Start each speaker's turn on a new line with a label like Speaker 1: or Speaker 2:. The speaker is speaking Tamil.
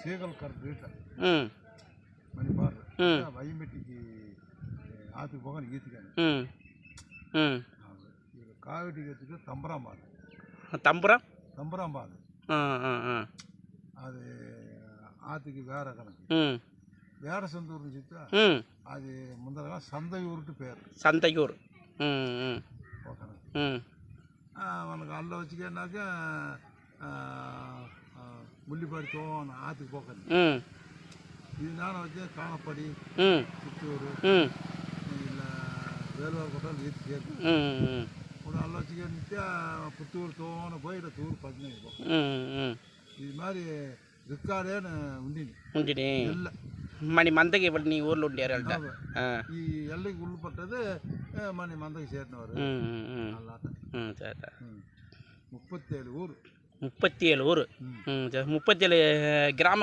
Speaker 1: சீகல் கரெக்ட் வீட்டில்
Speaker 2: ம்
Speaker 1: மணி பாரு
Speaker 2: ம்
Speaker 1: வையம்பட்டிக்கு ஆற்றுக்கு போக ஈத்துக்காங்க
Speaker 2: ம் ம்
Speaker 1: இது காவேட்டி கற்றுக்கு தம்பராம்பாது
Speaker 2: தம்புரம்
Speaker 1: தம்பராம்பாது
Speaker 2: ஆ ஆ ஆ
Speaker 1: அது ஆற்றுக்கு வேற கணக்கு
Speaker 2: ம்
Speaker 1: வேற சொந்தூர்னு சொல்லிட்டா
Speaker 2: ம்
Speaker 1: அது முந்தலாம் சந்தையூர்ட்டு பேர்
Speaker 2: சந்தையூர் ம் ம்
Speaker 1: கணக்கு
Speaker 2: ம்
Speaker 1: அவனுக்கு அல்ல வச்சுக்கன்னாக்கா முள்ளிப்பாடி தோணும் ஆற்றுக்கு போக்கணும்
Speaker 2: ம்
Speaker 1: இது நான் வச்சு காணப்படி
Speaker 2: ம்
Speaker 1: சித்தூர்
Speaker 2: ம்
Speaker 1: இல்லை வேலுவார் கோட்டம் ஈத்து சேர்த்து
Speaker 2: ம் ம்
Speaker 1: ஒரு அல்ல வச்சுக்கிட்டு புத்தூர் தோண போய் இல்லை தூர் பதினஞ்சு போகும்
Speaker 2: ம் ம்
Speaker 1: இது மாதிரி ரிக்கார்டேன்னு உண்டினி
Speaker 2: உண்டினி
Speaker 1: இல்லை
Speaker 2: மணி மந்தைக்கு இப்படி நீ ஊரில் உண்டியாருல்ட்ட
Speaker 1: ಈ ಎಲ್ಲಿಗೆ ಉಳ್ಪಟ್ಟದು ಮನೆ ಮಂದಗೆ ಸೇರಿನವರು
Speaker 2: சரி
Speaker 1: 37 ஊர்
Speaker 2: 37 ஊர் 37 கிராம